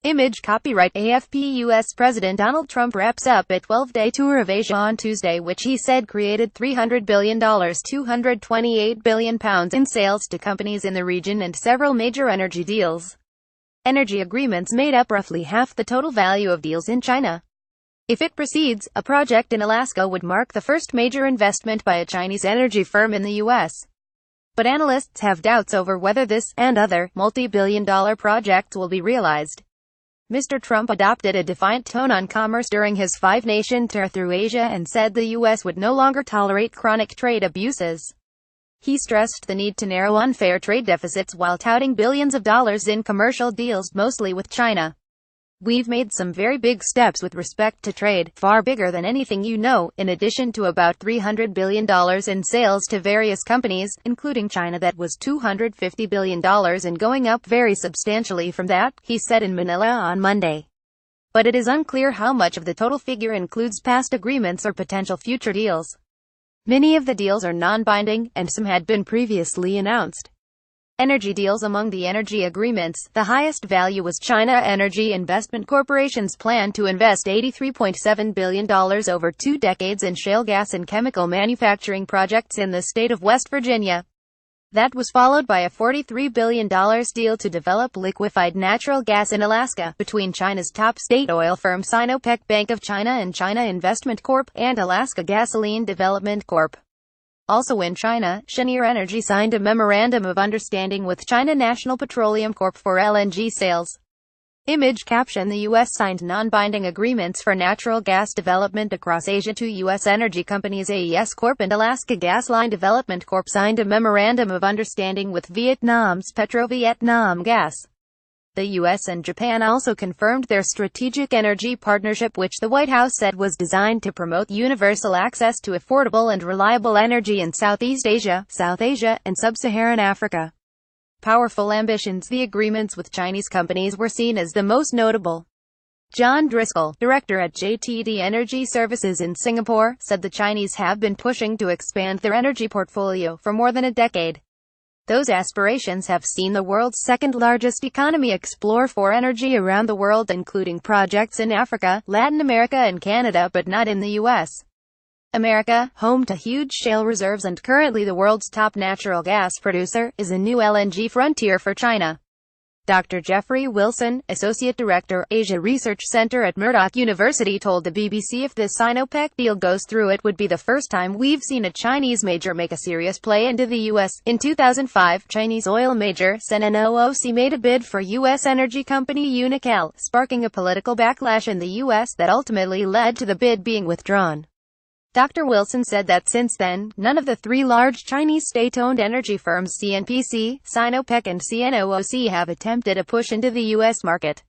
Image copyright AFP. U.S. President Donald Trump wraps up a 12-day tour of Asia on Tuesday, which he said created $300 billion £228 billion in sales to companies in the region and several major energy deals. Energy agreements made up roughly half the total value of deals in China. If it proceeds, a project in Alaska would mark the first major investment by a Chinese energy firm in the U.S. But analysts have doubts over whether this, and other, multi-billion-dollar projects will be realized. Mr. Trump adopted a defiant tone on commerce during his five-nation tour through Asia and said the U.S. would no longer tolerate chronic trade abuses. He stressed the need to narrow unfair trade deficits while touting billions of dollars in commercial deals, mostly with China. "We've made some very big steps with respect to trade, far bigger than anything you know, in addition to about $300 billion in sales to various companies, including China that was $250 billion and going up very substantially from that," he said in Manila on Monday. But it is unclear how much of the total figure includes past agreements or potential future deals. Many of the deals are non-binding, and some had been previously announced. Energy deals. Among the energy agreements, the highest value was China Energy Investment Corporation's plan to invest $83.7 billion over 2 decades in shale gas and chemical manufacturing projects in the state of West Virginia. That was followed by a $43 billion deal to develop liquefied natural gas in Alaska, between China's top state oil firm Sinopec, Bank of China and China Investment Corp., and Alaska Gasoline Development Corp. Also in China, Cheniere Energy signed a memorandum of understanding with China National Petroleum Corp. For LNG sales. Image caption. The U.S. signed non-binding agreements for natural gas development across Asia. 2 U.S. energy companies, AES Corp. and Alaska Gasline Development Corp. signed a memorandum of understanding with Vietnam's Petro-Vietnam Gas. The U.S. and Japan also confirmed their strategic energy partnership, which the White House said was designed to promote universal access to affordable and reliable energy in Southeast Asia, South Asia, and Sub-Saharan Africa. Powerful ambitions. The agreements with Chinese companies were seen as the most notable. John Driscoll, director at JTD Energy Services in Singapore, said the Chinese have been pushing to expand their energy portfolio for more than a decade. Those aspirations have seen the world's second-largest economy explore for energy around the world, including projects in Africa, Latin America and Canada, but not in the U.S. America, home to huge shale reserves and currently the world's top natural gas producer, is a new LNG frontier for China. Dr. Jeffrey Wilson, Associate Director, Asia Research Center at Murdoch University, told the BBC if the Sinopec deal goes through, it would be the first time we've seen a Chinese major make a serious play into the U.S. In 2005, Chinese oil major CNOOC made a bid for U.S. energy company Unocal, sparking a political backlash in the U.S. that ultimately led to the bid being withdrawn. Dr. Wilson said that since then, none of the 3 large Chinese state-owned energy firms CNPC, Sinopec and CNOOC have attempted a push into the U.S. market.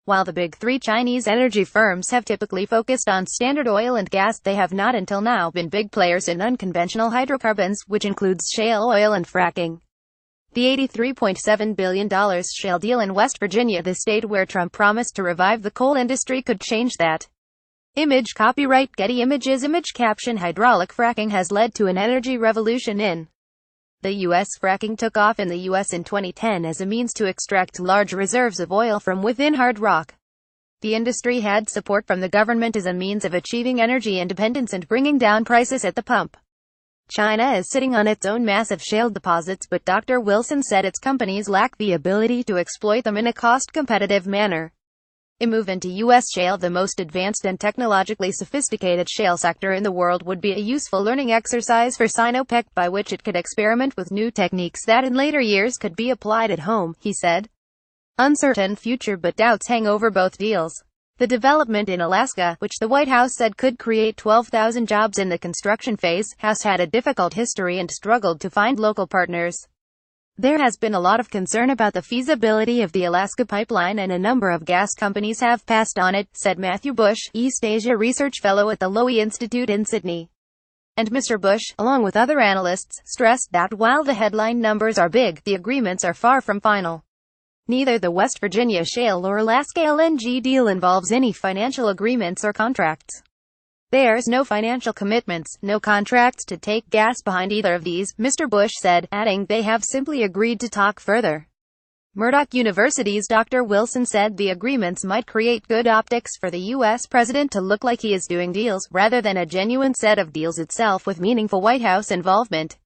While the big 3 Chinese energy firms have typically focused on standard oil and gas, they have not until now been big players in unconventional hydrocarbons, which includes shale oil and fracking. The $83.7 billion shale deal in West Virginia, the state where Trump promised to revive the coal industry, could change that. Image copyright Getty Images. Image caption. Hydraulic fracking has led to an energy revolution in the U.S. Fracking took off in the U.S. in 2010 as a means to extract large reserves of oil from within hard rock. The industry had support from the government as a means of achieving energy independence and bringing down prices at the pump. China is sitting on its own massive shale deposits, but Dr. Wilson said its companies lack the ability to exploit them in a cost-competitive manner. A move into U.S. shale, the most advanced and technologically sophisticated shale sector in the world, would be a useful learning exercise for Sinopec, by which it could experiment with new techniques that in later years could be applied at home, he said. Uncertain future, but doubts hang over both deals. The development in Alaska, which the White House said could create 12,000 jobs in the construction phase, has had a difficult history and struggled to find local partners. There has been a lot of concern about the feasibility of the Alaska pipeline, and a number of gas companies have passed on it, said Matthew Bush, East Asia Research Fellow at the Lowy Institute in Sydney. And Mr. Bush, along with other analysts, stressed that while the headline numbers are big, the agreements are far from final. Neither the West Virginia shale or Alaska LNG deal involves any financial agreements or contracts. There's no financial commitments, no contracts to take gas behind either of these, Mr. Bush said, adding they have simply agreed to talk further. Murdoch University's Dr. Wilson said the agreements might create good optics for the U.S. president to look like he is doing deals, rather than a genuine set of deals itself with meaningful White House involvement.